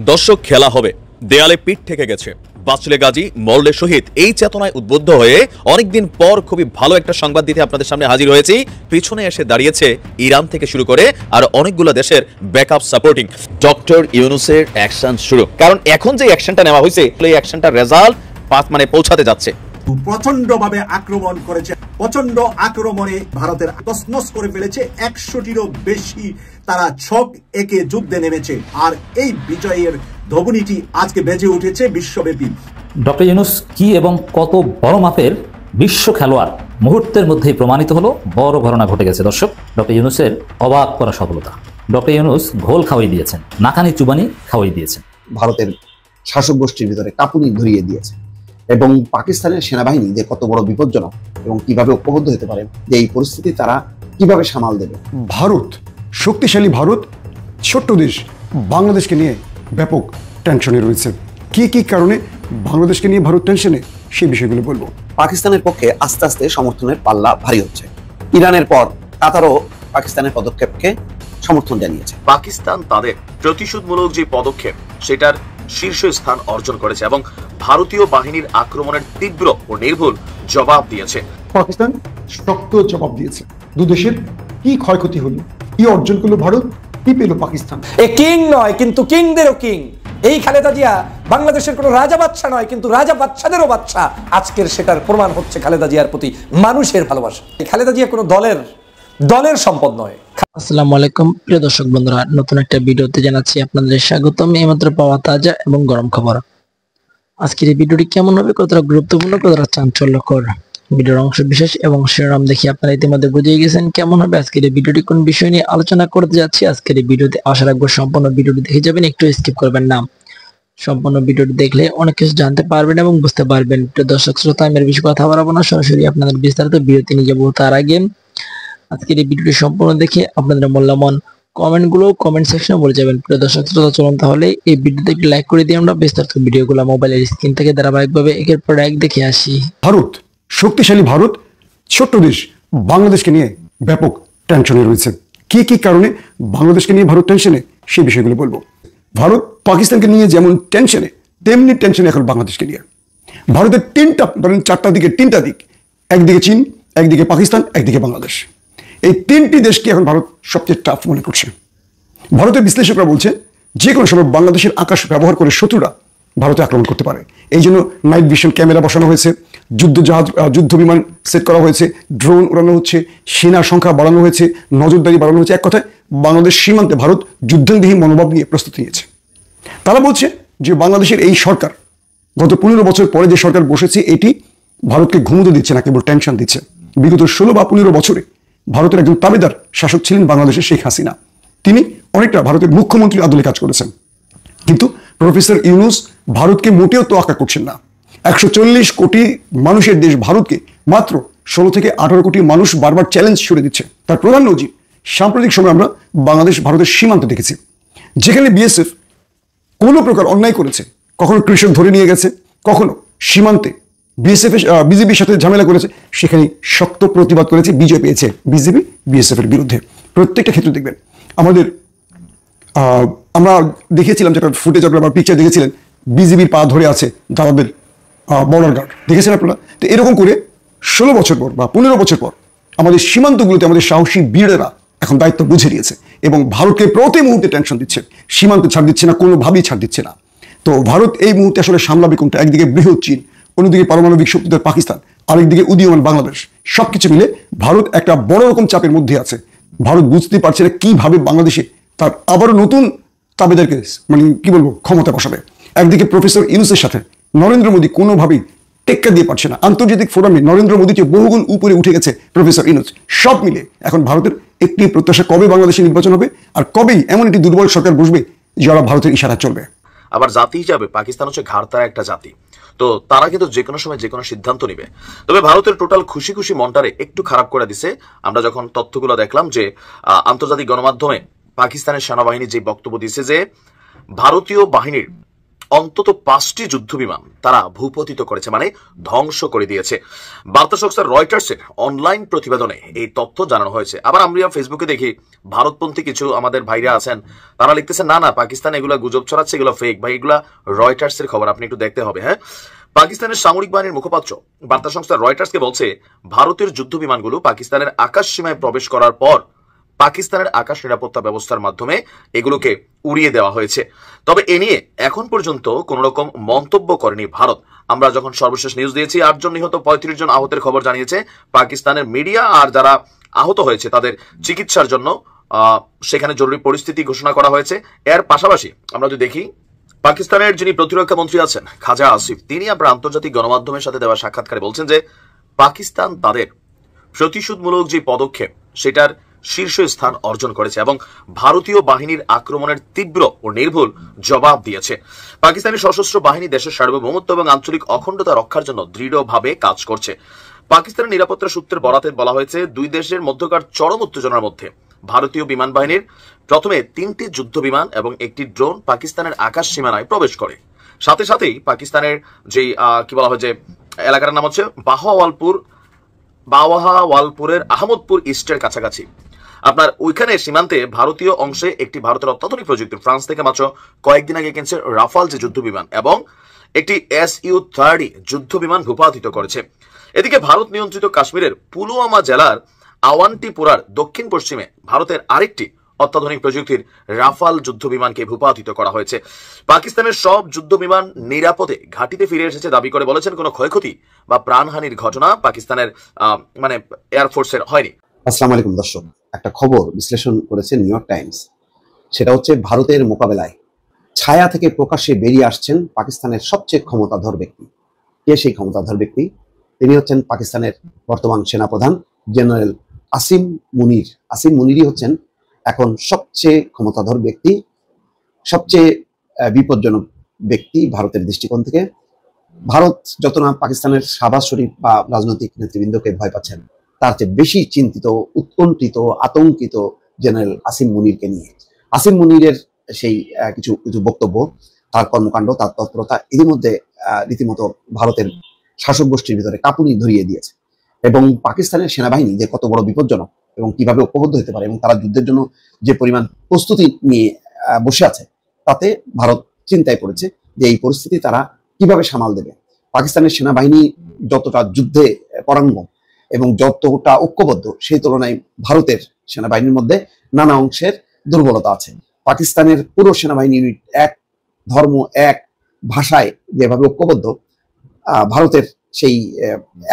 দর্শক, খেলা হবে, দেয়ালে পিঠ থেকে গেছে, বাঁচলে গাজী মরলে শহীদ, এই চেতনায় উদ্বুদ্ধ হয়ে অনেকদিন পর খুবই ভালো একটা সংবাদ দিতে আপনাদের সামনে হাজির হয়েছি। পিছনে এসে দাঁড়িয়েছে ইরান থেকে শুরু করে আর অনেকগুলো দেশের ব্যাকআপ সাপোর্টিং। ডক্টর ইউনূসের অ্যাকশন শুরু, কারণ এখন যে অ্যাকশনটা নেওয়া হয়েছে এই অ্যাকশনটার রেজাল্ট পৌঁছাতে যাচ্ছে। প্রচন্ডভাবে আক্রমণ করেছে, প্রচন্ড আক্রমণে ভারতের তছনছ করে ফেলেছে। 100টিরও বেশি তারা ছক একে যুদ্ধে নেমেছে, আর এই বিজয়ের ধ্বনিটি আজকে বেজে উঠেছে বিশ্বব্যাপী। ডক্টর ইউনূস কি এবং কত বড় মাপের বিশ্ব খেলোয়াড় মুহূর্তের মধ্যেই প্রমাণিত হলো। বড় ঘটনা ঘটে গেছে দর্শক, ডক্টর ইউনূসের অবাক করা সফলতা। ডক্টর ইউনূস ঘোল খাওয়াই দিয়েছেন, নাকানি চুবানি খাওয়াই দিয়েছেন। ভারতের শাসক গোষ্ঠীর ভিতরে কাঁপুনি ধরিয়ে দিয়েছে এবং পাকিস্তানের সেনাবাহিনী যে কত বড় বিপজ্জনক এবং কিভাবে ঐক্যবদ্ধ হতে পারে, যে এই পরিস্থিতি তারা কিভাবে সামাল দেবে। ভারত, শক্তিশালী ভারত, ছোট্ট দেশ বাংলাদেশকে নিয়ে ব্যাপক টেনশনে রয়েছে। কি কি কারণে বাংলাদেশকে নিয়ে ভারত টেনশনে, সেই বিষয়গুলো বলবো। পাকিস্তানের পক্ষে আস্তে আস্তে সমর্থনের পাল্লা ভারী হচ্ছে। ইরানের পর কাতারও পাকিস্তানের পদক্ষেপকে সমর্থন জানিয়েছে। পাকিস্তান তাদের প্রতিশোধমূলক যে পদক্ষেপ সেটার শীর্ষস্থান অর্জন করেছে এবং ভারতীয় বাহিনীর আক্রমণের তীব্র ও নির্ভুল জবাব দিয়েছে। পাকিস্তান শক্ত জবাব দিয়েছে। দু দেশের কি ক্ষয়ক্ষতি হলো, কি অর্জন করলো ভারত, কি পেল পাকিস্তান। এ কিং নয় কিন্তু কিংদেরও কিং। এই খালেদা জিয়া বাংলাদেশের কোনো রাজা বাদশা নয়, কিন্তু রাজা বাদশাদেরও বাদশা। আজকের সেটার প্রমাণ হচ্ছে খালেদা জিয়ার প্রতি মানুষের ভালোবাসা। খালেদা জিয়া কোনো দলের সম্পদ নয়। আসসালামু আলাইকুম প্রিয় দর্শক বন্ধুরা, নতুন একটা ভিডিওতে জানাচ্ছি আপনাদের স্বাগতম। এইমাত্র পাওয়া তাজা এবং গরম খবর। আজকের এই ভিডিওটি কেমন হবে, কতটা গুরুত্বপূর্ণ, কতটা চাঞ্চল্যকর, ভিডিওর অংশ বিশেষ এবং শিরোনাম দেখে আপনারা ইতিমধ্যে বুঝে গেছেন কেমন হবে আজকের এই ভিডিওটি, কোন বিষয় নিয়ে আলোচনা করতে যাচ্ছি। আজকের এই ভিডিওতে আশা রাখবো সম্পূর্ণ ভিডিওটি দেখে যাবেন, একটু স্কিপ করবেন না। সম্পূর্ণ ভিডিওটি দেখলে অনেক কিছু জানতে পারবেন এবং বুঝতে পারবেন। প্রিয় দর্শক শ্রোতা, আমি বেশি কথা বাড়াবো না, সরাসরি আপনাদের বিস্তারিত ভিডিওতে নিয়ে যাবো। তার আগে আজকের এই ভিডিওটি সম্পূর্ণ দেখে আপনাদের মূল্যবান কমেন্টগুলো কমেন্ট সেকশনে বলে যাবেন। প্রিয় দর্শক শ্রোতা, চলুন তাহলে এই ভিডিওতে একটি লাইক করে দিয়ে আমরা বিস্তারিত ভিডিওগুলো মোবাইলের স্ক্রিন থেকে ধারাবাহিকভাবে একের পর এক দেখে আসি। ভারত, শক্তিশালী ভারত, ছোট্ট দেশ বাংলাদেশকে নিয়ে ব্যাপক টেনশনে রয়েছে। কি কি কারণে বাংলাদেশকে নিয়ে ভারত টেনশনে, সেই বিষয়গুলো বলবো। ভারত পাকিস্তানকে নিয়ে যেমন টেনশনে, তেমনি টেনশনে এখন বাংলাদেশকে নিয়ে। ভারতের চারটা দিকে তিনটা দিক, একদিকে চীন, একদিকে পাকিস্তান, একদিকে বাংলাদেশ। এই তিনটি দেশকে এখন ভারত সবচেয়ে টাফ মনে করছে। ভারতের বিশ্লেষকরা বলছে যে কোনো সময় বাংলাদেশের আকাশ ব্যবহার করে শত্রুরা ভারতে আক্রমণ করতে পারে। এই জন্য নাইট ভিশন ক্যামেরা বসানো হয়েছে, যুদ্ধ বিমান সেট করা হয়েছে, ড্রোন উড়ানো হচ্ছে, সেনার সংখ্যা বাড়ানো হয়েছে, নজরদারি বাড়ানো হয়েছে। এক কথায় বাংলাদেশ সীমান্তে ভারত যুদ্ধবিহীন মনোভাব নিয়ে প্রস্তুতি নিয়েছে। তারা বলছে যে বাংলাদেশের এই সরকার গত 15 বছর পরে যে সরকার বসেছে, এটি ভারতকে ঘুমোতে দিচ্ছে না, কেবল টেনশন দিচ্ছে। বিগত 16 বা 15 বছরে ভারতের একজন তাবেদার শাসক ছিলেন বাংলাদেশের শেখ হাসিনা। তিনি অনেকটা ভারতের মুখ্যমন্ত্রীর আদলে কাজ করেছেন, কিন্তু প্রফেসর ইউনূস ভারতকে মোটেও তোয়াক্কা করছেন না। 140 কোটি মানুষের দেশ ভারতকে মাত্র 16 থেকে 18 কোটি মানুষ বারবার চ্যালেঞ্জ ছুড়ে দিচ্ছে। তার প্রধান নজির সাম্প্রতিক সময় আমরা বাংলাদেশ ভারতের সীমান্তে দেখেছি, যেখানে বিএসএফ কোনো প্রকার অন্যায় করেছে, কখনো কৃষক ধরে নিয়ে গেছে, কখনো সীমান্তে বিজেপির সাথে ঝামেলা করেছে, সেখানে শক্ত প্রতিবাদ করেছে, বিজয় পেয়েছে বিজেপি বিএসএফ এর বিরুদ্ধে। প্রত্যেকটা ক্ষেত্রে দেখবেন আমরা দেখিয়েছিলাম যেটা ফুটেজ আপনারা পিকচার দেখেছিলেন, বিজেপির পা ধরে আছে দাদাদের বর্ডার গার্ড, দেখেছেন আপনারা। তো এরকম করে 16 বছর পর বা 15 বছর পর আমাদের সীমান্তগুলোতে আমাদের সাহসী বীরেরা এখন দায়িত্ব বুঝে নিয়েছে এবং ভারতকে প্রতি মুহূর্তে টেনশন দিচ্ছে, সীমান্তে ছাড় দিচ্ছে না, কোনোভাবেই ছাড় দিচ্ছে না। তো ভারত এই মুহূর্তে আসলে সামলাবে কোনটা? একদিকে বৃহৎ চীন, অন্যদিকে পারমাণবিক শক্তিধর পাকিস্তান, আরেকদিকে উদীয়মান বাংলাদেশ। সবকিছু মিলে ভারত একটা বড় রকম চাপের মধ্যে আছে। ভারত বুঝতে পারছে না কিভাবে বাংলাদেশে তার আবারও নতুন তাবেদারকে ক্ষমতা বসাবে। একদিকে প্রফেসর ইউনূসের সাথে নরেন্দ্র মোদী কোনোভাবেই টেক্কা দিয়ে পারছে না। আন্তর্জাতিক ফোরামে নরেন্দ্র মোদী যে বহুগুণ উপরে উঠে গেছে প্রফেসর ইউনূস। সব মিলে এখন ভারতের একটি প্রত্যাশা, কবে বাংলাদেশে নির্বাচন হবে আর কবেই এমন একটি দুর্বল সরকার বসবে যারা ভারতের ইশারা চলবে। আবার জাতি হিসাবে পাকিস্তান হচ্ছে ঘাড়তারা একটা জাতি, তো তারা কিন্তু যে কোনো সময় যে কোনো সিদ্ধান্ত নিবে। তবে ভারতের টোটাল খুশি খুশি মনটারে একটু খারাপ করে দিছে আমরা যখন তথ্যগুলো দেখলাম যে আন্তর্জাতিক গণমাধ্যমে পাকিস্তানের সেনাবাহিনী যে বক্তব্য দিছে যে ভারতীয় বাহিনীর অন্তত 5টি যুদ্ধ বিমান তারা ভূপতিত করেছে, মানে ধ্বংস করে দিয়েছে। বার্তা সংস্থা রয়টার্সের অনলাইন প্রতিবেদনে এই তথ্য জানানো হয়েছে। আবার আমরা ফেসবুকে দেখি ভারতপন্থী কিছু আমাদের ভাইরা আছেন, তারা লিখতেছে না না পাকিস্তান এগুলা গুজব ছড়াচ্ছে, এগুলো ফেক। ভাই এগুলা রয়টার্সের খবর, আপনি একটু দেখতে হবে। হ্যাঁ, পাকিস্তানের সামরিক বাহিনীর মুখপাত্র বার্তা সংস্থা রয়টার্সকে বলছে ভারতের যুদ্ধ বিমানগুলো পাকিস্তানের আকাশ সীমায় প্রবেশ করার পর পাকিস্তানের আকাশ নিরাপত্তা ব্যবস্থার মাধ্যমে এগুলোকে উড়িয়ে দেওয়া হয়েছে। তবে এ নিয়ে এখন পর্যন্ত কোন রকম মন্তব্য করেনি ভারত। আমরা যখন সর্বশেষ নিউজ দিয়েছি 8 জন নিহত 35 জন আহতের খবর জানিয়েছে পাকিস্তানের মিডিয়া, আর যারা আহত হয়েছে তাদের চিকিৎসার জন্য সেখানে জরুরি পরিস্থিতি ঘোষণা করা হয়েছে। এর পাশাপাশি আমরা যদি দেখি পাকিস্তানের যিনি প্রতিরক্ষা মন্ত্রী আছেন খাজা আসিফ, তিনি আপনার আন্তর্জাতিক গণমাধ্যমের সাথে দেওয়া সাক্ষাৎকারে বলছেন যে পাকিস্তান তাদের প্রতিশোধমূলক যে পদক্ষেপ সেটার শীর্ষ স্থান অর্জন করেছে এবং ভারতীয় বাহিনীর আক্রমণের তীব্র ও নির্ভুল জবাব দিয়েছে। পাকিস্তানি সশস্ত্র বাহিনী দেশের সার্বভৌমত্ব এবং আঞ্চলিক অখণ্ডতা রক্ষার জন্য দৃঢ়ভাবে কাজ করছে। পাকিস্তানের নিরাপত্তা সূত্রের বরাতে বলা হয়েছে দুই দেশের মধ্যকার চরম উত্তেজনার মধ্যে ভারতীয় বিমান বাহিনীর প্রথমে 3টি যুদ্ধ বিমান এবং একটি ড্রোন পাকিস্তানের আকাশ সীমানায় প্রবেশ করে। সাথে সাথেই পাকিস্তানের যে কি বলা হয় যে এলাকার নাম হচ্ছে বাওয়াহাওয়ালপুরের আহমদপুর ইস্টের কাছাকাছি। আপনার ওইখানে সীমান্তে ভারতীয় অংশে একটি ভারতের অত্যাধুনিক প্রযুক্তি ফ্রান্স থেকে মাত্র কয়েকদিন আগে কিনছে রাফাল যে যুদ্ধ বিমান এবং একটি Su-30 যুদ্ধ বিমান ভূপাতিত করেছে। এদিকে ভারত নিয়ন্ত্রিত কাশ্মীরের পুলওয়ামা জেলার আওয়ান্তিপুরার দক্ষিণ পশ্চিমে ভারতের আরেকটি অত্যাধুনিক প্রযুক্তির রাফাল যুদ্ধ বিমানকে ভূপাতিত করা হয়েছে। পাকিস্তানের সব যুদ্ধ বিমান নিরাপদে ঘাঁটিতে ফিরে এসেছে দাবি করে বলেছেন কোনো ক্ষয়ক্ষতি বা প্রাণহানির ঘটনা পাকিস্তানের মানে এয়ারফোর্সের হয়নি। আসসালামু আলাইকুম দর্শক, একটা খবর বিশ্লেষণ করেছে নিউ ইয়র্ক টাইমস। সেটা হচ্ছে ভারতের মোকাবেলায় ছায়া থেকে প্রকাশ্যে বেরিয়ে আসছেন পাকিস্তানের সবচেয়ে ক্ষমতাধর ব্যক্তি। কে সেই ক্ষমতাধর ব্যক্তি? তিনি হচ্ছেন পাকিস্তানের বর্তমান সেনাপ্রধান জেনারেল আসিম মুনির। আসিম মুনিরই হচ্ছেন এখন সবচেয়ে ক্ষমতাধর ব্যক্তি, সবচেয়ে বিপজ্জনক ব্যক্তি ভারতের দৃষ্টিকোণ থেকে। ভারত যত না পাকিস্তানের শাহবাজ শরীফ বা রাজনৈতিক নেতৃবৃন্দকে ভয় পাচ্ছেন, তার চেয়ে বেশি চিন্তিত, উৎকণ্ঠিত, আতঙ্কিত জেনারেল আসিম মুনিরকে নিয়ে। আসিম মুনিরের সেই কিছু কিছু বক্তব্য, তার কর্মকাণ্ড, তার তৎপরতা ইতিমধ্যে রীতিমতো ভারতের শাসক গোষ্ঠীর ভিতরে কাঁপুনি ধরিয়ে দিয়েছে। এবং পাকিস্তানের সেনাবাহিনী যে কত বড় বিপজ্জনক এবং কিভাবে ঐক্যবদ্ধ হতে পারে এবং তারা যুদ্ধের জন্য যে পরিমাণ প্রস্তুতি নিয়ে বসে আছে, তাতে ভারত চিন্তায় পড়েছে যে এই পরিস্থিতি তারা কিভাবে সামাল দেবে। পাকিস্তানের সেনাবাহিনী যতটা যুদ্ধে পরাঙ্গম এবং যতটা ঐক্যবদ্ধ, সেই তুলনায় ভারতের সেনাবাহিনীর মধ্যে নানা অংশের দুর্বলতা আছে। পাকিস্তানের পুরো সেনাবাহিনী এক ধর্ম, এক ভাষায় যেভাবে ঐক্যবদ্ধ, ভারতের সেই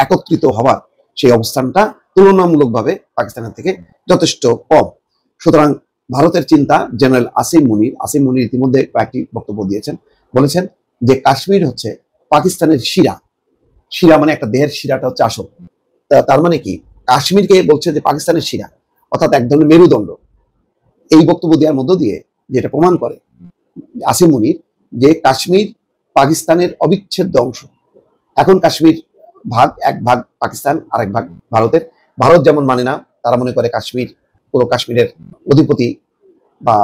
একত্রিত হওয়ার সেই অবস্থানটা তুলনামূলকভাবে পাকিস্তানের থেকে যথেষ্ট কম। সুতরাং ভারতের চিন্তা জেনারেল আসিম মুনির ইতিমধ্যে কয়েকটি বক্তব্য দিয়েছেন। বলেছেন যে কাশ্মীর হচ্ছে পাকিস্তানের শিরা। শিরা মানে একটা দেহের শিরাটা হচ্ছে আসল। তার মানে কি, কাশ্মীরকে বলছে যে পাকিস্তানের শিরা, অর্থাৎ এক ধরনের মেরুদণ্ড। এই বক্তব্য দেওয়ার মধ্য দিয়ে যেটা প্রমাণ করে আসিম মুনির যে কাশ্মীর পাকিস্তানের অবিচ্ছেদ্য অংশ। এখন কাশ্মীর এক ভাগ পাকিস্তান, আরেক ভাগ ভারতের। ভারত যেমন মানে না, তারা মনে করে কাশ্মীর পুরো কাশ্মীরের অধিপতি বা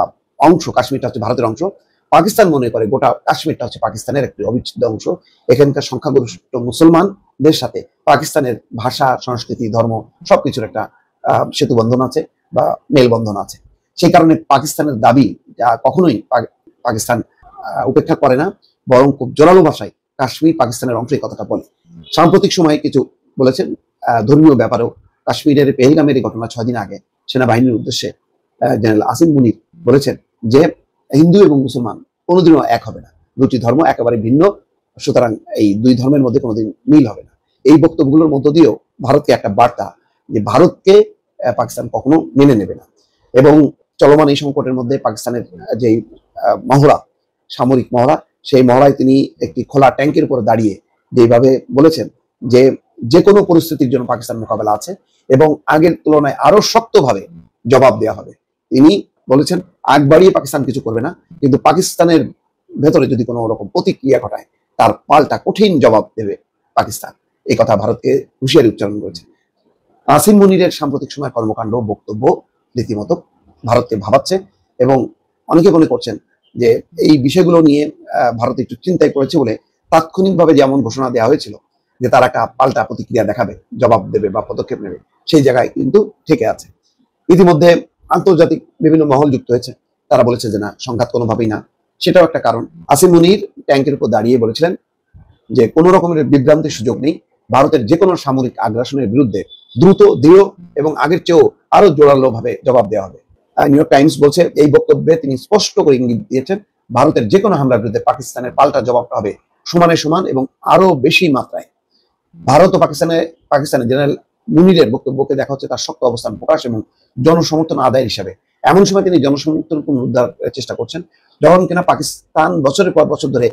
অংশ, কাশ্মীরটা হচ্ছে ভারতের অংশ। পাকিস্তান মনে করে গোটা কাশ্মীরটা হচ্ছে পাকিস্তানের একটি অবিচ্ছেদ্য অংশ। এখানকার সংখ্যাগরিষ্ঠ মুসলমানদের সাথে পাকিস্তানের ভাষা, সংস্কৃতি, ধর্ম সবকিছুর একটা সেতু বন্ধন আছে বা মেলবন্ধন আছে। সেই কারণে পাকিস্তানের দাবি কখনোই পাকিস্তান উপেক্ষা করে না, বরং খুব জোরালো ভাষায় কাশ্মীর পাকিস্তানের অংশ, এই কথাটা বলে। সাম্প্রতিক সময়ে কিছু বলেছেন ধর্মীয় ব্যাপারেও। কাশ্মীরের পেহেলগামের এই ঘটনা 6 দিন আগে সেনাবাহিনীর উদ্দেশ্যে জেনারেল আসিম মুনির বলেছেন যে হিন্দু এবং মুসলমান কোনোদিনও এক হবে না, দুটি ধর্ম একেবারে ভিন্ন, সুতরাং এই দুই ধর্মের মধ্যে কোনোদিন মিল হবে না। এই বক্তব্যগুলোর মধ্য দিয়েও ভারতকে একটা বার্তা যে ভারতকে পাকিস্তান কখনো মেনে নেবে না। এবং চলমান এই সংকটের মধ্যে পাকিস্তানের যে মহড়া, সামরিক মহড়া, সেই মহড়ায় তিনি একটি খোলা ট্যাঙ্কের উপর দাঁড়িয়ে যেভাবে বলেছেন যে যে কোনো পরিস্থিতির জন্য পাকিস্তান মোকাবেলা আছে এবং আগের তুলনায় আরো শক্তভাবে জবাব দেওয়া হবে। তিনি বলেছেন আগ বাড়িয়ে পাকিস্তান কিছু করবে না, কিন্তু পাকিস্তানের ভেতরে যদি কোনো রকম প্রতিক্রিয়া ঘটায় তার পাল্টা কঠিন জবাব দেবে পাকিস্তান। এই কথা ভারতকে হুঁশিয়ারি উচ্চারণ করেছে। আসিম মুনিরের সাম্প্রতিক সময় কর্মকাণ্ড, বক্তব্য রীতিমতো ভারতকে ভাবাচ্ছে এবং অনেকে মনে করছেন যে এই বিষয়গুলো নিয়ে ভারত একটু চিন্তায় পড়েছে বলে তাৎক্ষণিকভাবে যেমন ঘোষণা দেওয়া হয়েছিল যে তারা একটা পাল্টা প্রতিক্রিয়া দেখাবে, জবাব দেবে বা পদক্ষেপ নেবে, সেই জায়গায় কিন্তু থেকে আছে। ইতিমধ্যে আন্তর্জাতিক বিভিন্ন মহল যুক্ত হয়েছে, তারা বলেছে যে না, সংঘাত কোনোভাবেই না। সেটাও একটা কারণ। আসিম মুনির ট্যাঙ্কের উপর দাঁড়িয়ে বলেছিলেন যে কোনো রকমের বিভ্রান্তির সুযোগ নেই, ভারতের যে কোনো সামরিক আগ্রাসনের বিরুদ্ধে দ্রুত, দৃঢ় এবং আগের চেয়েও আরো জোরালো ভাবে জবাব দেওয়া হবে। নিউ ইয়র্ক টাইমস বলছে এই বক্তব্যে তিনি স্পষ্ট করে ইঙ্গিত দিয়েছেন ভারতের যে কোনো হামলার বিরুদ্ধে পাকিস্তানের পাল্টা জবাবটা হবে সমানে সমান এবং আরো বেশি মাত্রায়। ভারত ও পাকিস্তানের জেনারেল মুনিরের বক্তব্যকে দেখা হচ্ছে তার শক্ত অবস্থান প্রকাশ এবং জনসমর্থন আদায়ের হিসাবে। এমন সময় তিনি জনসমর্থন পুনরুদ্ধার চেষ্টা করছেন যখন কিনা পাকিস্তান বছরের পর বছর ধরে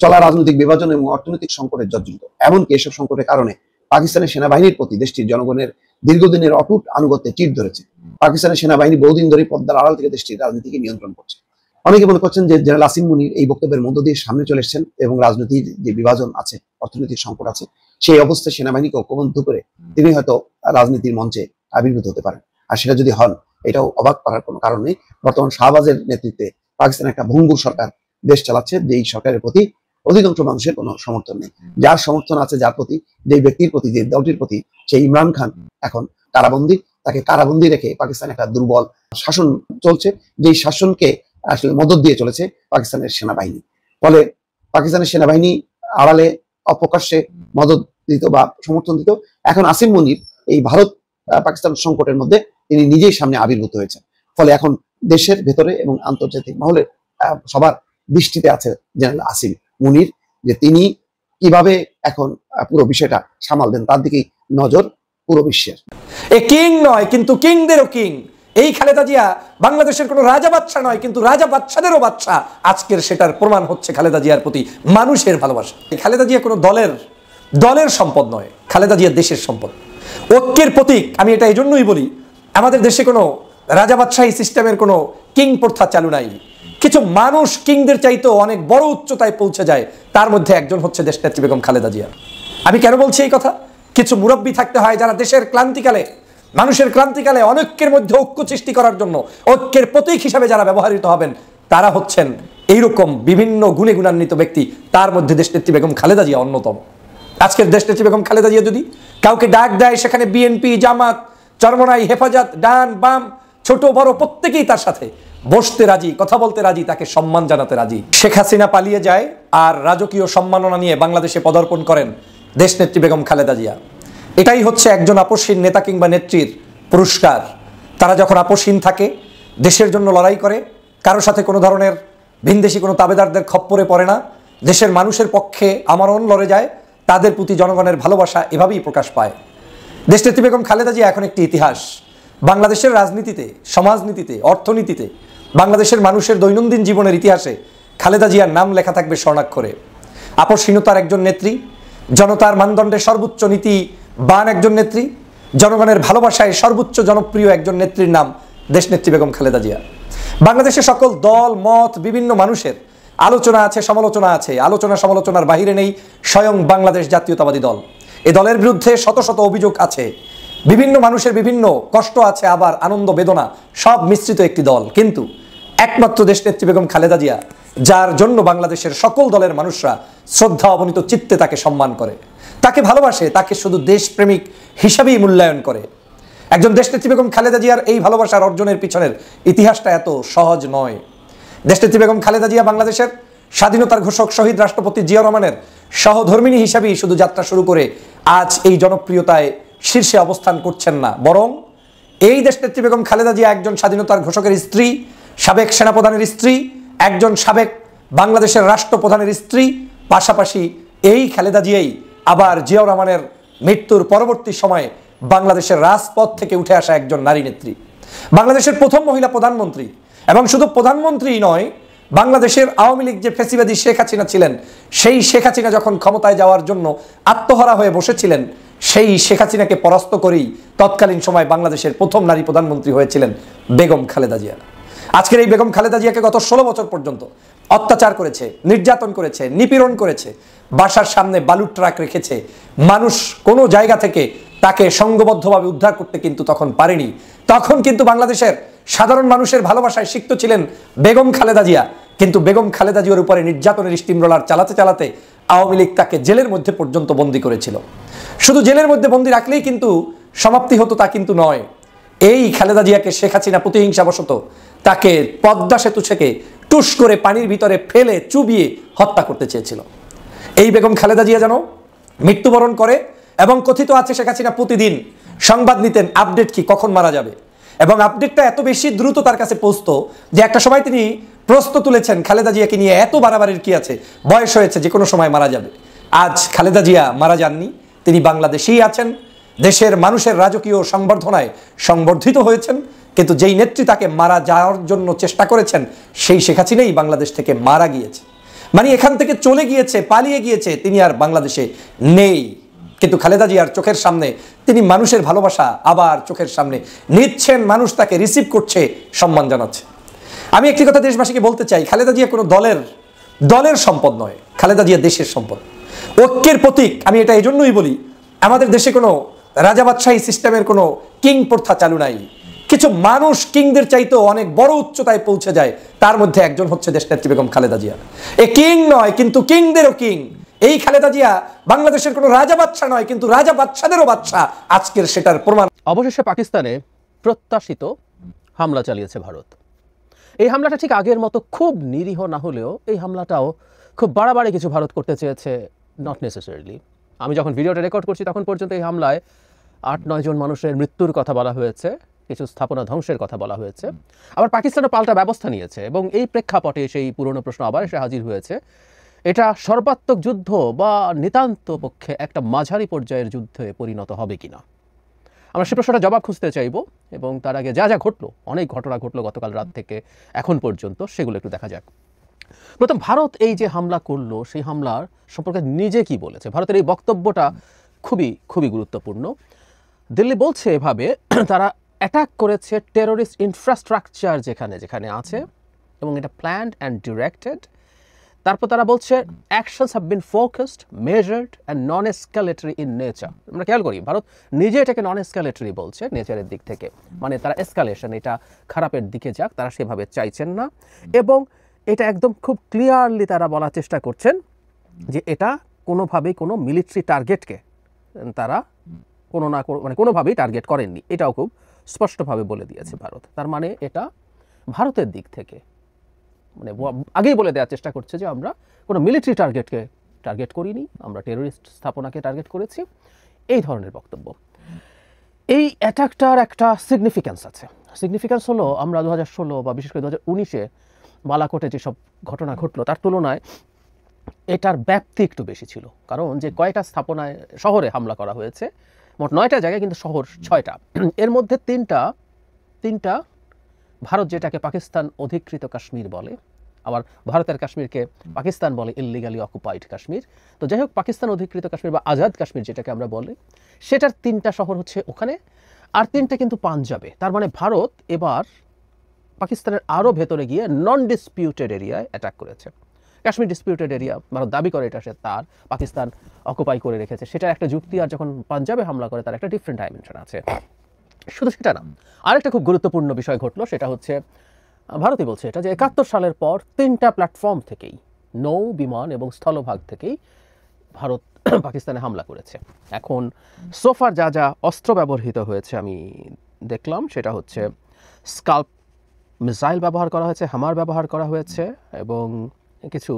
চলা রাজনৈতিক বিভাজন এবং অর্থনৈতিক সংকটের জর্জরিত। এমনকি এসব সংকটের কারণে পাকিস্তানের সেনাবাহিনীর প্রতি দেশটির জনগণের দীর্ঘদিনের অটুট আনুগত্যে চির ধরেছে। পাকিস্তানের সেনাবাহিনী বহুদিন ধরে পদ্মার আড়াল থেকে দেশটির রাজনীতিকে নিয়ন্ত্রণ করছে। অনেকে মনে করছেন যে জেনারেল আসিম মুনির এই বক্তব্যের মধ্য দিয়ে সামনে চলে এসেছেন এবং রাজনীতির যে বিভাজন আছে, অর্থনৈতিক সংকট আছে, সেই অবস্থায় সেনাবাহিনীকে ঐক্যবদ্ধ করে তিনি হয়তো রাজনীতির মঞ্চে আবির্ভূত হতে পারেন। আর সেটা যদি হন, এটাও অবাক করার কোনো কারণ নেই। বর্তমান শাহবাজের নেতৃত্বে পাকিস্তান একটা ভঙ্গুর সরকার দেশ চালাচ্ছে, যেই সরকারের প্রতি অধিকাংশ মানুষের কোনো সমর্থন নেই। যার সমর্থন আছে, যার প্রতি, যেই ব্যক্তির প্রতি, যে দলটির প্রতি, সেই ইমরান খান এখন কারাবন্দী। তাকে কারাবন্দী রেখে পাকিস্তানে একটা দুর্বল শাসন চলছে, যেই শাসনকে আসলে মদত দিয়ে চলেছে পাকিস্তানের সেনাবাহিনী। ফলে পাকিস্তানের সেনাবাহিনী আড়ালে অপ্রকাশ্যে মদত দিত বা সমর্থন দিত। এখন আসিম মুনির এই ভারত পাকিস্তান সংকটের মধ্যে তিনি নিজেই সামনে আবির্ভূত হয়েছেন। ফলে এখন দেশের ভেতরে এবং আন্তর্জাতিক মহলে সবার দৃষ্টিতে আছে জেনারেল আসিম মুনির, যে তিনি কিভাবে এখন পুরো বিষয়টা সামাল দেন, তার দিকেই নজর পুরো বিশ্বের। এ কিং নয় কিন্তু কিংদেরও কিং। এই খালেদা জিয়া বাংলাদেশের কোনো রাজা বাদশা নয়, কিন্তু রাজা বাদশাদেরও বাদশা। আজকের সেটার প্রমাণ হচ্ছে খালেদা জিয়ার প্রতি মানুষের ভালোবাসা। খালেদা জিয়া কোনো দলের সম্পদ নয়, খালেদা জিয়া দেশের সম্পদ, ঐক্যের প্রতীক। আমি এটা এই জন্যই বলি, আমাদের দেশে কোনো রাজা বাদশাহী সিস্টেমের কোনো কিং প্রথা চালু নাই। কিছু মানুষ কিংদের চাইতেও অনেক বড় উচ্চতায় পৌঁছে যায়, তার মধ্যে একজন হচ্ছে দেশনেত্রী বেগম খালেদা জিয়া। আমি কেন বলছি এই কথা? কিছু মুরব্বী থাকতে হয় যারা দেশের ক্লান্তিকালে, মানুষের ক্লান্তিকালে অনৈক্যের মধ্যে ঐক্য সৃষ্টি করার জন্য ঐক্যের প্রতীক হিসাবে যারা ব্যবহৃত হবেন, তারা হচ্ছেন এইরকম বিভিন্ন গুণে গুণান্বিত ব্যক্তি। তার মধ্যে দেশনেত্রী বেগম খালেদা জিয়া অন্যতম। আজকের দেশনেত্রী বেগম খালেদা জিয়া যদি কাউকে ডাক দেয়, সেখানে বিএনপি, জামাত, চরমনাই, হেফাজত, ডান বাম, ছোট বড় প্রত্যেকেই তার সাথে বসতে রাজি, কথা বলতে রাজি, তাকে সম্মান জানাতে রাজি। শেখ হাসিনা পালিয়ে যায় আর রাজকীয় সম্মাননা নিয়ে বাংলাদেশে পদার্পণ করেন দেশনেত্রী বেগম খালেদা জিয়া। এটাই হচ্ছে একজন আপসহীন নেতা কিংবা নেত্রীর পুরস্কার। তারা যখন আপসহীন থাকে, দেশের জন্য লড়াই করে, কারো সাথে কোনো ধরনের ভিনদেশি কোনো তাবেদারদের খপ্পরে পড়ে না, দেশের মানুষের পক্ষে আমরণ লড়ে যায়, তাদের প্রতি জনগণের ভালোবাসা এভাবেই প্রকাশ পায়। দেশনেত্রী বেগম খালেদা জিয়া এখন একটি ইতিহাস। বাংলাদেশের রাজনীতিতে, সমাজনীতিতে, অর্থনীতিতে, বাংলাদেশের মানুষের দৈনন্দিন জীবনের ইতিহাসে খালেদা জিয়ার নাম লেখা থাকবে স্বর্ণাক্ষরে। আপসহীনতার একজন নেত্রী, জনতার মানদণ্ডে সর্বোচ্চ নীতিবান একজন নেত্রী, জনগণের ভালোবাসায় সর্বোচ্চ জনপ্রিয় একজন নেত্রীর নাম দেশনেত্রী বেগম খালেদা জিয়া। বাংলাদেশের সকল দল মত, বিভিন্ন মানুষের আলোচনা আছে, সমালোচনা আছে। আলোচনা সমালোচনার বাহিরে নেই স্বয়ং বাংলাদেশ জাতীয়তাবাদী দল। এ দলের বিরুদ্ধে শত শত অভিযোগ আছে, বিভিন্ন মানুষের বিভিন্ন কষ্ট আছে, আবার আনন্দ বেদনা সব মিশ্রিত একটি দল। কিন্তু একমাত্র দেশনেত্রী বেগম খালেদা জিয়া, যার জন্য বাংলাদেশের সকল দলের মানুষরা শ্রদ্ধা অবনীত চিত্তে তাকে সম্মান করে, তাকে ভালোবাসে, তাকে শুধু দেশপ্রেমিক হিসাবেই মূল্যায়ন করে। একজন দেশনেত্রী বেগম খালেদা জিয়ার এই ভালোবাসার অর্জনের পিছনের ইতিহাসটা এত সহজ নয়। দেশনেত্রী বেগম খালেদা জিয়া বাংলাদেশের স্বাধীনতার ঘোষক শহীদ রাষ্ট্রপতি জিয়া রহমানের সহধর্মিণী হিসাবেই শুধু যাত্রা শুরু করে আজ এই জনপ্রিয়তায় শীর্ষে অবস্থান করছেন না, বরং এই দেশনেত্রী বেগম খালেদা জিয়া একজন স্বাধীনতার ঘোষকের স্ত্রী, সাবেক সেনাপ্রধানের স্ত্রী, একজন সাবেক বাংলাদেশের রাষ্ট্রপ্রধানের স্ত্রী। পাশাপাশি এই খালেদা জিয়াই আবার জিয়াউর রহমানের মৃত্যুর পরবর্তী সময়ে বাংলাদেশের রাজপথ থেকে উঠে আসা একজন নারী নেত্রী, বাংলাদেশের প্রথম মহিলা প্রধানমন্ত্রী। এবং শুধু প্রধানমন্ত্রী নয়, বাংলাদেশের আওয়ামী লীগ যে ফ্যাসিবাদী শেখ হাসিনা ছিলেন, সেই শেখ হাসিনা যখন ক্ষমতায় যাওয়ার জন্য আত্মহারা হয়ে বসেছিলেন, সেই শেখ হাসিনাকে পরাস্ত করেই তৎকালীন সময় বাংলাদেশের প্রথম নারী প্রধানমন্ত্রী হয়েছিলেন বেগম খালেদা জিয়া। আজকের এই বেগম খালেদা জিয়াকে গত 16 বছর পর্যন্ত অত্যাচার করেছে, নির্যাতন করেছে, নিপীড়ন করেছে, বাসার সামনে বালুর ট্রাক রেখেছে। মানুষ কোনো জায়গা থেকে তাকে সংঘবদ্ধভাবে উদ্ধার করতে কিন্তু তখন পারেনি। তখন কিন্তু বাংলাদেশের সাধারণ মানুষের ভালোবাসায় সিক্ত ছিলেন বেগম খালেদা জিয়া, কিন্তু বেগম খালেদা জিয়ার উপরে নির্যাতনের স্টিম রোলার চালাতে চালাতে আওয়ামী লীগ তাকে জেলের মধ্যে পর্যন্ত বন্দী করেছিল। শুধু জেলের মধ্যে বন্দী রাখলেই কিন্তু সমাপ্তি হতো তা কিন্তু নয়। এই খালেদা জিয়াকে শেখ হাসিনা প্রতিহিংসাবশত তাকে পদ্মা সেতু থেকে টুস করে পানির ভিতরে ফেলে চুবিয়ে হত্যা করতে চেয়েছিল। এই বেগম খালেদা জিয়া যেন মৃত্যুবরণ করে, এবং কথিত আছে শেখ হাসিনা প্রতিদিন সংবাদ নিতেন আপডেট কি, কখন মারা যাবে, এবং আপডেটটা এত বেশি দ্রুত তার কাছে পৌঁছতো যে একটা সময় তিনি প্রশ্ন তুলেছেন খালেদা জিয়াকে নিয়ে, এত বাড়াবাড়ির কি আছে, বয়স হয়েছে, যে কোনো সময় মারা যাবে। আজ খালেদা জিয়া মারা যাননি, তিনি বাংলাদেশেই আছেন, দেশের মানুষের রাজকীয় সংবর্ধনায় সংবর্ধিত হয়েছেন, কিন্তু যেই নেত্রী তাকে মারা যাওয়ার জন্য চেষ্টা করেছেন সেই শেখ হাসিনাই বাংলাদেশ থেকে মারা গিয়েছে, মানে এখান থেকে চলে গিয়েছে, পালিয়ে গিয়েছে, তিনি আর বাংলাদেশে নেই। কিন্তু খালেদা জিয়ার চোখের সামনে তিনি মানুষের ভালোবাসা আবার চোখের সামনে নিচ্ছেন, মানুষ তাকে রিসিভ করছে, সম্মান জানাচ্ছে। আমি একটি কথা দেশবাসীকে বলতে চাই, খালেদা জিয়া কোনো দলের সম্পদ নয়, খালেদা জিয়া দেশের সম্পদ, ঐক্যের প্রতীক। আমি এটা এই জন্যই বলি, আমাদের দেশে কোনো রাজাবাদশাহী সিস্টেমের কোনো কিং প্রথা চালু নাই। কিছু মানুষ কিংদের চাইতেও অনেক বড় উচ্চতায় পৌঁছে যায়, তার মধ্যে একজন হচ্ছে দেশনেত্রী বেগম খালেদা জিয়া। এ কিং নয়, কিন্তু কিংদেরও কিং। এই খালেদা জিয়া বাংলাদেশের কোনো রাজা বাদশা নয়, কিন্তু রাজা বাদশাদেরও বাদশা, আজকের সেটার প্রমাণ। অবশেষে পাকিস্তানে প্রত্যাশিত হামলা চালিয়েছে ভারত। এই হামলাটা ঠিক আগের মতো খুব নিরীহ না হলেও এই হামলাটাও খুব বাড়াবাড়ি কিছু ভারত করতে চেয়েছে, নট নেসেসারিলি। আমি যখন ভিডিওটা রেকর্ড করছি তখন পর্যন্ত এই হামলায় 8-9 জন মানুষের মৃত্যুর কথা বলা হয়েছে, কিছু স্থাপনা ধ্বংসের কথা বলা হয়েছে। আবার পাকিস্তানও পাল্টা ব্যবস্থা নিয়েছে, এবং এই প্রেক্ষাপটে সেই পুরনো প্রশ্ন আবার এসে হাজির হয়েছে, এটা সর্বাত্মক যুদ্ধ বা নিতান্ত পক্ষে একটা মাঝারি পর্যায়ের যুদ্ধে পরিণত হবে কিনা। আমরা সে প্রশ্নটা জবাব খুঁজতে চাইব, এবং তার আগে যা যা ঘটলো, অনেক ঘটনা ঘটলো গতকাল রাত থেকে এখন পর্যন্ত, সেগুলো একটু দেখা যাক। প্রথম, ভারত এই যে হামলা করলো সেই হামলার সম্পর্কে নিজে কি বলেছে। ভারতের এই বক্তব্যটা খুবই খুবই গুরুত্বপূর্ণ। দিল্লি বলছে এভাবে তারা অ্যাটাক করেছে টেরোরিস্ট ইনফ্রাস্ট্রাকচার যেখানে যেখানে আছে, এবং এটা প্ল্যান্ড অ্যান্ড ডিরেক্টেড। তারপর তারা বলছে actions have been focused, measured and non escalatory in nature. আমরা খেয়াল করি ভারত নিজে এটাকে নন এসকালেটরি বলছে নেচারের দিক থেকে, মানে তারা এসকালেশন, এটা খারাপের দিকে যাক, তারা সেভাবে চাইছেন না। এবং এটা একদম খুব ক্লিয়ারলি তারা বলার চেষ্টা করছেন যে এটা কোনোভাবেই কোনো মিলিটারি টার্গেটকে তারা কোনোভাবেই টার্গেট করেননি, এটাও খুব স্পষ্টভাবে বলে দিয়েছে ভারত। তার মানে এটা ভারতের দিক থেকে আগেই বলে দেওয়ার চেষ্টা করছে যে আমরা কোনো মিলিটারি টার্গেটকে টার্গেট করিনি, আমরা টেরোরিস্ট স্থাপনাকে টার্গেট করেছি, এই ধরনের বক্তব্য। এই অ্যাটাকটার একটা সিগনিফিক্যান্স আছে। সিগনিফিক্যান্স হলো আমরা 2016 বা বিশেষ করে 2019-এ বালাকোটে যেসব ঘটনা ঘটলো তার তুলনায় এটার ব্যাপ্তি একটু বেশি ছিল, কারণ যে কয়টা স্থাপনায় শহরে হামলা করা হয়েছে, মোট 9টা জায়গায়, কিন্তু শহর 6টা। এর মধ্যে তিনটা ভারত যেটাকে পাকিস্তান অধিকৃত কাশ্মীর বলে, আবার ভারতের কাশ্মীরকে পাকিস্তান বলে ইললিগালি অকুপাইড কাশ্মীর। তো যাই হোক, পাকিস্তান অধিকৃত কাশ্মীর বা আজাদ কাশ্মীর যেটাকে আমরা বলি, সেটার 3টা শহর হচ্ছে ওখানে, আর 3টা কিন্তু পাঞ্জাবে। তার মানে ভারত এবার পাকিস্তানের আরও ভেতরে গিয়ে নন ডিসপিউটেড এরিয়ায় অ্যাটাক করেছে। কাশ্মীর ডিসপিউটেড এরিয়া, ভারত দাবি করে এটা সে তার, পাকিস্তান অকুপাই করে রেখেছে, সেটার একটা যুক্তি। আর যখন পাঞ্জাবে হামলা করে তার একটা ডিফারেন্ট ডাইমেনশন আছে। শুধু সেটা না, আরেকটা খুব গুরুত্বপূর্ণ বিষয় ঘটলো, সেটা হচ্ছে ভারতই বলছে এটা যে 71 সালের পর 3টা প্ল্যাটফর্ম থেকেই, নৌ, বিমান এবং স্থলভাগ থেকেই ভারত পাকিস্তানে হামলা করেছে। এখন সোফার যা যা অস্ত্র ব্যবহৃত হয়েছে আমি দেখলাম, সেটা হচ্ছে স্কাল্প মিসাইল ব্যবহার করা হয়েছে, হামার ব্যবহার করা হয়েছে, এবং কিছু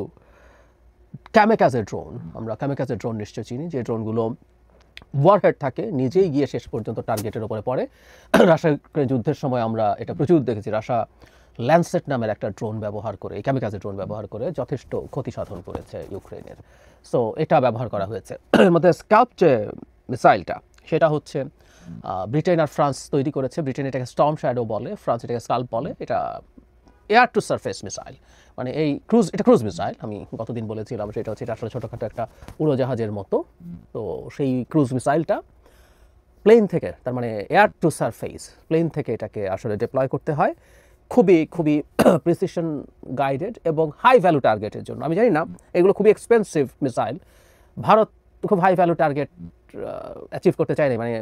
ক্যামেকাজের ড্রোন। আমরা ক্যামেকাজের ড্রোন নিশ্চয় চিনি, যে ড্রোনগুলো ওয়ারহেড থাকে, নিজেই গিয়ে শেষ পর্যন্ত টার্গেটের উপরে পড়ে। রাশিয়ার যুদ্ধের সময় আমরা এটা প্রচুর দেখেছি, রাশিয়া ল্যান্ডসেট নামের একটা ড্রোন ব্যবহার করে, ক্যামেকাজের ড্রোন ব্যবহার করে যথেষ্ট ক্ষতি সাধন করেছে ইউক্রেনের। সো এটা ব্যবহার করা হয়েছে। এর মধ্যে স্কাল্প যে মিসাইলটা, সেটা হচ্ছে ব্রিটেন আর ফ্রান্স তৈরি করেছে। ব্রিটেন এটাকে স্টর্ম শ্যাডো বলে, ফ্রান্স এটাকে স্কাল্প বলে। এটা এয়ার টু সারফেস মিসাইল, মানে এই ক্রুজ মিসাইল। আমি গতদিন বলেছিলাম সেটা হচ্ছে, এটা আসলে ছোটোখাটো একটা উড়োজাহাজের মতো। তো সেই ক্রুজ মিসাইলটা প্লেন থেকে, তার মানে এয়ার টু সারফেস, প্লেন থেকে এটাকে আসলে ডিপ্লয় করতে হয়, খুবই খুবই প্রিসিশন গাইডেড এবং হাই ভ্যালু টার্গেটের জন্য। আমি জানি না, এগুলো খুবই এক্সপেন্সিভ মিসাইল, ভারত খুব হাই ভ্যালু টার্গেট অ্যাচিভ করতে চায়নি, মানে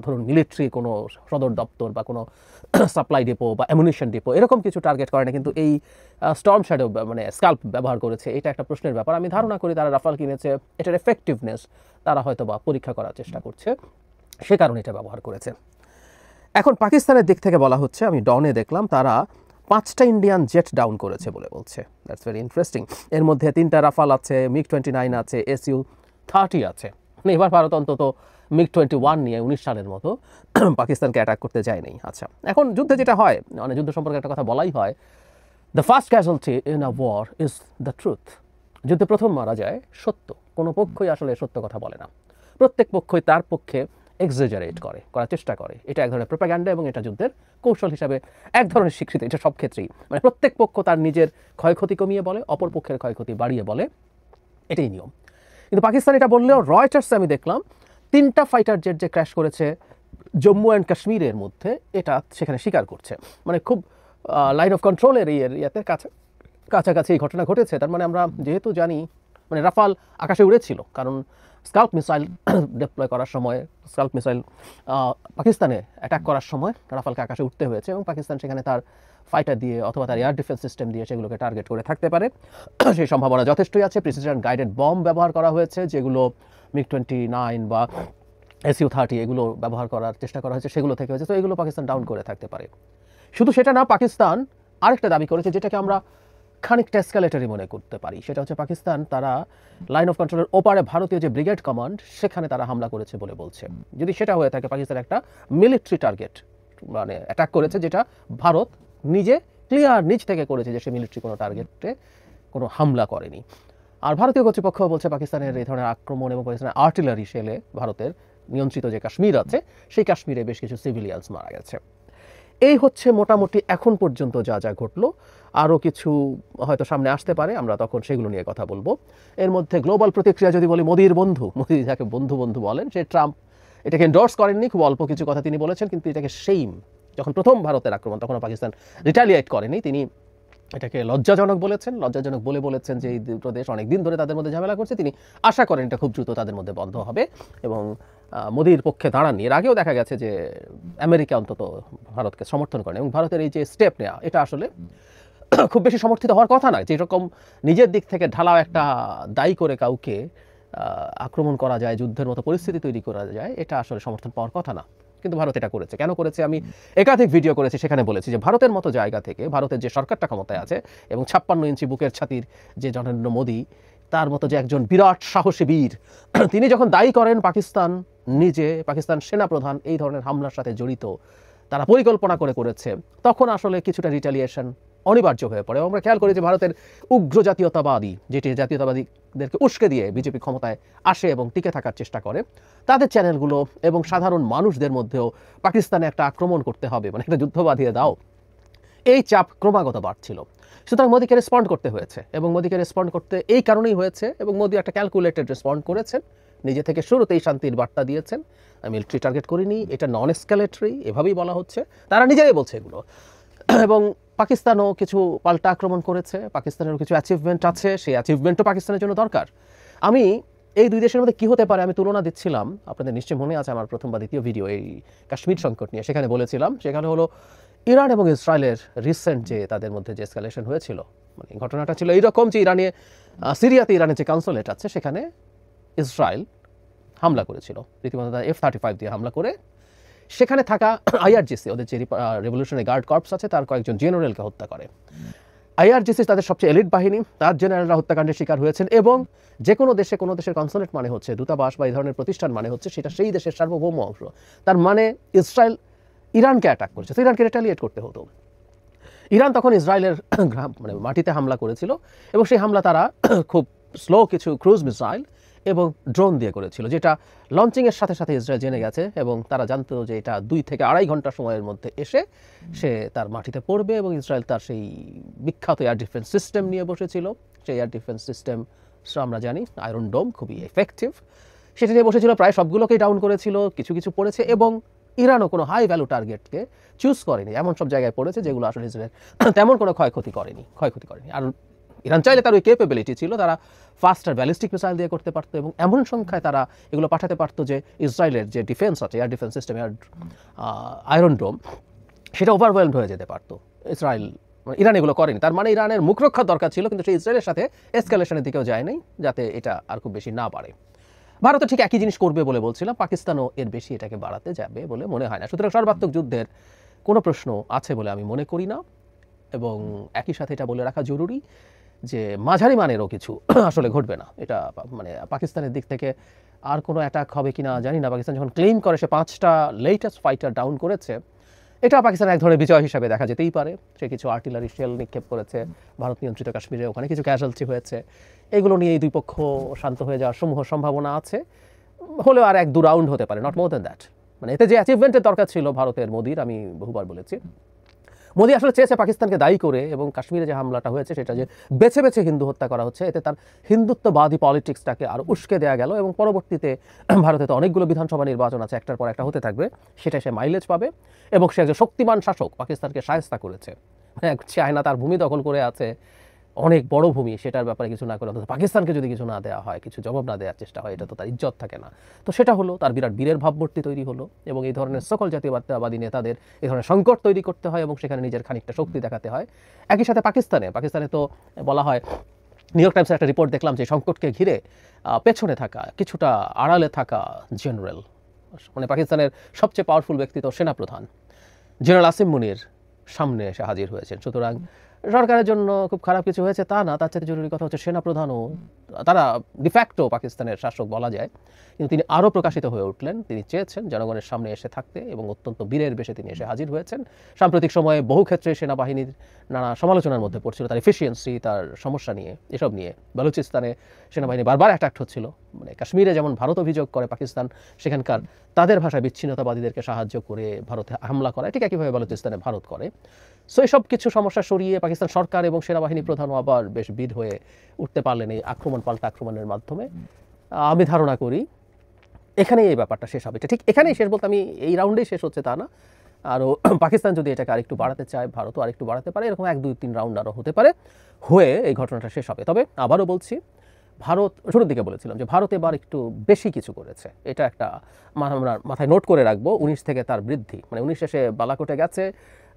ধরুন মিলিটারি কোনো সদর দপ্তর বা কোনো সাপ্লাই ডিপো বা অ্যামুনিশন ডিপো এরকম কিছু টার্গেট করে না, কিন্তু এই স্টর্ম শ্যাডো মানে স্কাল্প ব্যবহার করেছে, এটা একটা প্রশ্নের ব্যাপার। আমি ধারণা করি তারা রাফাল কিনেছে, এটার এফেক্টিভনেস তারা হয়তো বা পরীক্ষা করার চেষ্টা করছে, সে কারণে এটা ব্যবহার করেছে। এখন পাকিস্তানের দিক থেকে বলা হচ্ছে, আমি ডনে দেখলাম তারা 5টা ইন্ডিয়ান জেট ডাউন করেছে বলে বলছে। That's very interesting. এর মধ্যে 3টা রাফাল আছে, MiG-29 আছে, Su-30 আছে। মানে এবার ভারত অন্তত MiG-21 নিয়ে 19 সালের মতো পাকিস্তানকে অ্যাটাক করতে যায়নি। আচ্ছা, এখন যুদ্ধে যেটা হয়, মানে যুদ্ধ সম্পর্কে একটা কথা বলাই হয়, the first casualty in a war is the truth. যুদ্ধে প্রথম মারা যায় সত্য। কোনো পক্ষই আসলে সত্য কথা বলে না, প্রত্যেক পক্ষই তার পক্ষে এক্সাজারেট করার চেষ্টা করে। এটা এক ধরনের প্রোপাগান্ডা এবং এটা যুদ্ধের কৌশল হিসাবে এক ধরনের স্বীকৃতি। এটা সব ক্ষেত্রেই, মানে প্রত্যেক পক্ষ তার নিজের ক্ষয়ক্ষতি কমিয়ে বলে, অপর পক্ষের ক্ষয়ক্ষতি বাড়িয়ে বলে, এটাই নিয়ম। কিন্তু পাকিস্তান এটা বললেও রয়টার্সে আমি দেখলাম 3টা ফাইটার জেট যে ক্র্যাশ করেছে জম্মু অ্যান্ড কাশ্মীরের মধ্যে, এটা সেখানে স্বীকার করছে। মানে খুব লাইন অফ কন্ট্রোলের এই এরিয়াতে কাছাকাছি এই ঘটনা ঘটেছে। তার মানে আমরা যেহেতু জানি, মানে রাফাল আকাশে উড়েছিল, কারণ স্কাল্প মিসাইল ডিপ্লয় করার সময়, স্কাল্প মিসাইল পাকিস্তানে অ্যাটাক করার সময় রাফালকে আকাশে উঠতে হয়েছে এবং পাকিস্তান সেখানে তার ফাইটার দিয়ে অথবা তার এয়ার ডিফেন্স সিস্টেম দিয়ে সেগুলোকে টার্গেট করে থাকতে পারে, সেই সম্ভাবনা যথেষ্টই আছে। প্রিসিশন গাইডেড বম্ব ব্যবহার করা হয়েছে, যেগুলো MiG-29 বা Su-30 এগুলো ব্যবহার করার চেষ্টা করা হয়েছে, সেগুলো থেকে হয়েছে। তো এগুলো পাকিস্তান ডাউন করে থাকতে পারে। শুধু সেটা না, পাকিস্তান আরেকটা দাবি করেছে, যেটাকে আমরা খানিকটা এসকালেটরি মনে করতে পারি। সেটা হচ্ছে পাকিস্তান তারা লাইন অফ কন্ট্রোলের ওপারে ভারতীয় যে ব্রিগেড কমান্ড, সেখানে তারা হামলা করেছে বলে বলছে। যদি সেটা হয়ে থাকে, পাকিস্তান একটা মিলিটারি টার্গেট মানে অ্যাটাক করেছে, যেটা ভারত নিজে ক্লিয়ার নিজ থেকে করেছে যে সে মিলিটারি কোনো টার্গেটে কোনো হামলা করেনি। আর ভারতীয় কর্তৃপক্ষ বলছে পাকিস্তানের এই ধরনের আক্রমণ এবং পাকিস্তানের আর্টিলারি শেলে ভারতের নিয়ন্ত্রিত যে কাশ্মীর আছে, সেই কাশ্মীরে বেশ কিছু সিভিলিয়ানস মারা গেছে। এই হচ্ছে মোটামুটি এখন পর্যন্ত যা যা ঘটলো। আরও কিছু হয়তো সামনে আসতে পারে, আমরা তখন সেগুলো নিয়ে কথা বলবো। এর মধ্যে গ্লোবাল প্রতিক্রিয়া যদি বলি, মোদির বন্ধু, মোদি যাকে বন্ধু বন্ধু বলেন, সে ট্রাম্প এটাকে এন্ডোর্স করেননি, খুব অল্প কিছু কথা তিনি বলেছেন, কিন্তু এটাকে সেইম, যখন প্রথম ভারতের আক্রমণ তখনও পাকিস্তান রিটালিয়েট করেনি, তিনি এটাকে লজ্জাজনক বলেছেন। লজ্জাজনক বলেছেন যে এই দুটো দেশ অনেক দিন ধরে তাদের মধ্যে ঝামেলা করছে, তিনি আশা করেন এটা খুব দ্রুত তাদের মধ্যে বন্ধ হবে এবং মোদির পক্ষে দাঁড়াননি। এর আগেও দেখা গেছে যে আমেরিকা অন্তত ভারতকে সমর্থন করেন এবং ভারতের এই যে স্টেপ নেওয়া, এটা আসলে খুব বেশি সমর্থিত হওয়ার কথা নয়। যেরকম নিজের দিক থেকে ঢালাও একটা দায়ী করে কাউকে আক্রমণ করা যায়, যুদ্ধের মতো পরিস্থিতি তৈরি করা যায়, এটা আসলে সমর্থন পাওয়ার কথা না, কিন্তু ভারত এটা করেছে। কেন করেছে আমি একাধিক ভিডিও করেছি, সেখানে বলেছি যে ভারতের মতো জায়গা থেকে, ভারতের যে সরকারটা ক্ষমতায় আছে এবং 56 ইঞ্চি বুকের ছাতির যে নরেন্দ্র মোদী, তার মতো যে একজন বিরাট সাহসী বীর, তিনি যখন দায়ী করেন পাকিস্তান নিজে, পাকিস্তান সেনাপ্রধান এই ধরনের হামলার সাথে জড়িত, তারা পরিকল্পনা করেছে, তখন আসলে কিছুটা রিটালিয়েশন অনিবার্য হয়ে পড়ে। আমরা খেয়াল করি যে ভারতের উগ্র জাতীয়তাবাদী, যেটি জাতীয়তাবাদীদেরকে উস্কে দিয়ে বিজেপি ক্ষমতায় আসে এবং টিকে থাকার চেষ্টা করে, তাদের চ্যানেলগুলো এবং সাধারণ মানুষদের মধ্যেও পাকিস্তানে একটা আক্রমণ করতে হবে, মানে একটা যুদ্ধ বাঁধিয়ে দাও, এই চাপ ক্রমাগত বাড়ছিল। সুতরাং মোদিকে রেসপন্ড করতে হয়েছে এবং মোদিকে রেসপন্ড করতে এই কারণেই হয়েছে এবং মোদি একটা ক্যালকুলেটেড রেসপন্ড করেছেন, নিজে থেকে শুরুতেই শান্তির বার্তা দিয়েছেন, মিলিটারি টার্গেট করিনি, এটা নন এসকালেটরি, এভাবেই বলা হচ্ছে, তারা নিজেরাই বলছে এগুলো। এবং পাকিস্তানও কিছু পাল্টা আক্রমণ করেছে, পাকিস্তানেরও কিছু অ্যাচিভমেন্ট আছে, সেই অ্যাচিভমেন্টও পাকিস্তানের জন্য দরকার। আমি এই দুই দেশের মধ্যে কী হতে পারে আমি তুলনা দিচ্ছিলাম, আপনাদের নিশ্চয়ই মনে আছে আমার প্রথম বা দ্বিতীয় ভিডিও এই কাশ্মীর সংকট নিয়ে, সেখানে বলেছিলাম, সেখানে হলো ইরান এবং ইসরায়েলের রিসেন্ট যে তাদের মধ্যে যে এসকালেশন হয়েছিল, মানে ঘটনাটা ছিল এইরকম যে সিরিয়াতে ইরানের যে কনসুলেট আছে সেখানে ইসরায়েল হামলা করেছিল, রীতিমতো F-35 দিয়ে হামলা করে সেখানে থাকা IRGC, ওদের যে রেভলিউশনারি গার্ড কর্পস আছে, তার কয়েকজন জেনারেলকে হত্যা করে। IRGC তাদের সবচেয়ে এলিট বাহিনী, তার জেনারেলরা হত্যাকাণ্ডের শিকার হয়েছেন এবং যে কোনো দেশের কনসুলেট মানে হচ্ছে দূতাবাস বা এই ধরনের প্রতিষ্ঠান মানে হচ্ছে সেটা সেই দেশের সার্বভৌম অংশ। তার মানে ইসরায়েল ইরানকে অ্যাটাক করেছে, তো ইরানকে রিটালিয়েট করতে হতো। ইরান তখন ইসরায়েলের মানে মাটিতে হামলা করেছিল এবং সেই হামলা তারা খুব স্লো কিছু ক্রুজ মিসাইল এবং ড্রোন দিয়ে করেছিল, যেটা লঞ্চিংয়ের সাথে সাথে ইসরায়েল জেনে গেছে এবং তারা জানতো যে এটা 2 থেকে 2.5 ঘন্টা সময়ের মধ্যে এসে সে তার মাটিতে পড়বে এবং ইসরায়েল তার সেই বিখ্যাত এয়ার ডিফেন্স সিস্টেম নিয়ে বসেছিল। সেই এয়ার ডিফেন্স সিস্টেম আমরা জানি আয়রন ডোম, খুবই এফেক্টিভ, সেটা নিয়ে বসেছিল, প্রায় সবগুলোকেই ডাউন করেছিল, কিছু কিছু পড়েছে এবং ইরানও কোনো হাই ভ্যালু টার্গেটকে চুজ করেনি, এমন সব জায়গায় পড়েছে যেগুলো আসলে ইসরায়েল তেমন কোনো ক্ষয়ক্ষতি করেনি। আর ইরান চাইলে তার ওই ক্যাপেবিলিটি ছিল, তারা ফাস্টার ব্যালিস্টিক মিসাইল দিয়ে করতে পারতো এবং এমন সংখ্যায় তারা এগুলো পাঠাতে পারতো যে ইসরায়েলের যে ডিফেন্স আছে, এয়ার ডিফেন্স সিস্টেম, আয়রন ডোম, সেটা ওভারওয়েলড হয়ে যেতে পারতো। ইরান এগুলো করেনি, তার মানে ইরানের মুখ রক্ষার দরকার ছিল, কিন্তু সেই ইসরায়েলের সাথে এসকালেশনের দিকেও যায়নি যাতে এটা আর খুব বেশি না বাড়ে। ভারতও ঠিক একই জিনিস করবে বলে বলছিলাম, পাকিস্তানও এর বেশি এটাকে বাড়াতে যাবে বলে মনে হয় না। সুতরাং সর্বাত্মক যুদ্ধের কোনো প্রশ্ন আছে বলে আমি মনে করি না, এবং একই সাথে এটা বলে রাখা জরুরি যে মাঝারি মানেরও কিছু আসলে ঘটবে না। এটা মানে পাকিস্তানের দিক থেকে আর কোনো অ্যাটাক হবে কিনা জানি না। পাকিস্তান যখন ক্লেম করে সে 5টা লেটেস্ট ফাইটার ডাউন করেছে, এটা পাকিস্তানের এক ধরনের বিজয় হিসাবে দেখা যেতেই পারে। সে কিছু আর্টিলারি শেল নিক্ষেপ করেছে ভারত নিয়ন্ত্রিত কাশ্মীরে, ওখানে কিছু ক্যাজুয়ালিটি হয়েছে, এগুলো নিয়ে এই দুই পক্ষ শান্ত হয়ে যাওয়ার সমূহ সম্ভাবনা আছে। হলেও আর 1-2 রাউন্ড হতে পারে, নট মোর দ্যান দ্যাট। মানে এতে যে অ্যাচিভমেন্টের দরকার ছিল ভারতের, মোদির, আমি বহুবার বলেছি, মোদি আসলে চেয়েছে পাকিস্তানকে দায়ী করে, এবং কাশ্মীরে যে হামলাটা হয়েছে সেটা যে বেছে বেছে হিন্দু হত্যা করা হচ্ছে, এতে তার হিন্দুত্ববাদী পলিটিক্সটাকে আরও উস্কে দেওয়া গেল, এবং পরবর্তীতে ভারতে তো অনেকগুলো বিধানসভা নির্বাচন আছে, একটার পর একটা হতে থাকবে, সেটা সে মাইলেজ পাবে। এবং সে একজন শক্তিমান শাসক, পাকিস্তানকে শায়েস্তা করেছে, মানে চায়না তার ভূমি দখল করে আছে, অনেক বড় ভূমি, সেটার ব্যাপারে কিছু না করে অন্তত পাকিস্তানকে যদি কিছু না দেওয়া হয়, কিছু জবাব না দেওয়ার চেষ্টা হয়, এটা তো তার ইজ্জত থাকে না। তো সেটা হলো, তার বিরাট বীরের ভাবমূর্তি তৈরি হলো, এবং এই ধরনের সকল জাতীয়তাবাদী নেতাদের এই ধরনের সংকট তৈরি করতে হয় এবং সেখানে নিজের খানিকটা শক্তি দেখাতে হয়। একই সাথে পাকিস্তানে তো বলা হয়, নিউ ইয়র্ক টাইমসের একটা রিপোর্ট দেখলাম যে সংকটকে ঘিরে পেছনে থাকা, কিছুটা আড়ালে থাকা জেনারেল, মানে পাকিস্তানের সবচেয়ে পাওয়ারফুল ব্যক্তি তো সেনাপ্রধান জেনারেল আসিম মুনির সামনে এসে হাজির হয়েছেন। সুতরাং সরকারের জন্য খুব খারাপ কিছু হয়েছে তা না, তার চাইতে জরুরি কথা হচ্ছে সেনাপ্রধানও, তারা ডিফ্যাক্টো পাকিস্তানের শাসক বলা যায়, কিন্তু তিনি আরও প্রকাশিত হয়ে উঠলেন। তিনি চেয়েছেন জনগণের সামনে এসে থাকতে, এবং অত্যন্ত বীরের বেশে তিনি এসে হাজির হয়েছেন। সাম্প্রতিক সময়ে বহু ক্ষেত্রে সেনাবাহিনীর নানা সমালোচনার মধ্যে পড়ছিল, তার এফিসিয়েন্সি, তার সমস্যা নিয়ে, এসব নিয়ে। বালুচিস্তানে সেনাবাহিনী বারবার অ্যাটাক হচ্ছিল, মানে কাশ্মীরে যেমন ভারত অভিযোগ করে পাকিস্তান সেখানকার তাদের ভাষায় বিচ্ছিন্নতাবাদীদেরকে সাহায্য করে ভারতে হামলা করায়, ঠিক একইভাবে বালুচিস্তানে ভারত করে। সো এইসব কিছু সমস্যা সরিয়ে পাকিস্তান সরকার এবং সেনাবাহিনী প্রধানও আবার বেশ বীর হয়ে উঠতে পারলেন এই পাল্টা আক্রমণের মাধ্যমে। আমি ধারণা করি এখানেই এই ব্যাপারটা শেষ হবে। ঠিক এখানেই শেষ বলতে আমি এই রাউন্ডেই শেষ হচ্ছে তা না, আরও পাকিস্তান যদি এটাকে আরেকটু বাড়াতে চায়, ভারতও আরেকটু বাড়াতে পারে, এরকম 1-2-3 রাউন্ড আরও হতে পারে, হয়ে এই ঘটনাটা শেষ হবে। তবে আবারও বলছি, ভারত, শুরুর দিকে বলেছিলাম যে ভারত এবার একটু বেশি কিছু করেছে, এটা একটা আমরা মাথায় নোট করে রাখবো। 19 থেকে তার বৃদ্ধি, মানে 19 সে বালাকোটে গেছে,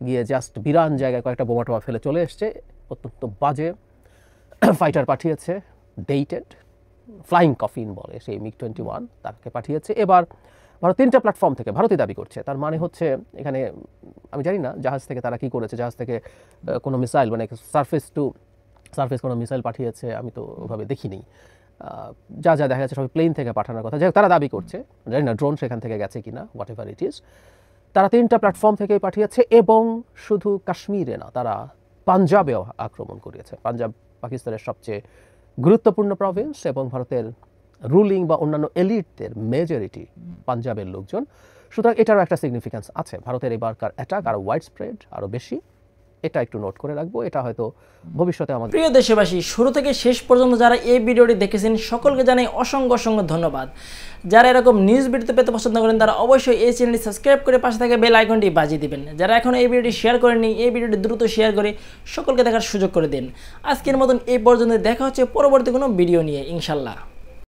গিয়ে জাস্ট বিরান জায়গায় কয়েকটা বোমা টোমা ফেলে চলে এসছে, অত্যন্ত বাজে ফাইটার পাঠিয়েছে, ডেটেড ফ্লাইং কফিন বলে সেই MiG-21 তাকে পাঠিয়েছে। এবার ভারত 3টা প্ল্যাটফর্ম থেকে ভারতই দাবি করছে, তার মানে হচ্ছে এখানে আমি জানি না জাহাজ থেকে তারা কি করেছে, জাহাজ থেকে কোনো মিসাইল, মানে সারফেস কোনো মিসাইল পাঠিয়েছে আমি তো ওভাবে দেখিনি, যা দেখা যাচ্ছে সবাই প্লেন থেকে পাঠানোর কথা, যাই তারা দাবি করছে, জানি না ড্রোন সেখান থেকে গেছে কিনা, হোয়াট এভার ইট ইজ, তারা 3টা প্ল্যাটফর্ম থেকেই পাঠিয়েছে। এবং শুধু কাশ্মীরে না, তারা পাঞ্জাবেও আক্রমণ করিয়েছে। পাঞ্জাব পাকিস্তানের সবচেয়ে গুরুত্বপূর্ণ প্রভিন্স, এবং ভারতের রুলিং বা অন্যান্য এলিটদের মেজরিটি পাঞ্জাবের লোকজন। সুতরাং এটারও একটা সিগনিফিক্যান্স আছে, ভারতের এবারকার অ্যাটাক আরও ওয়াইড স্প্রেড, আরও বেশি, এটা একটু নোট করে রাখবো। এটা হয়তো ভবিষ্যতে আমাদের। প্রিয় দেশবাসী, শুরু থেকে শেষ পর্যন্ত যারা এই ভিডিওটি দেখেছেন সকলকে জানাই অসংখ্য ধন্যবাদ। যারা এরকম নিউজ ভিডিও পেতে পছন্দ করেন তারা অবশ্যই এই চ্যানেলটি সাবস্ক্রাইব করে পাশে থাকা বেল আইকনটি বাজিয়ে দিবেন। যারা এখন এই ভিডিওটি শেয়ার করেননি, এই ভিডিওটি দ্রুত শেয়ার করে সকলকে দেখার সুযোগ করে দিন। আজকের মতন এই পর্যন্ত, দেখা হচ্ছে পরবর্তী কোনো ভিডিও নিয়ে ইনশাল্লাহ।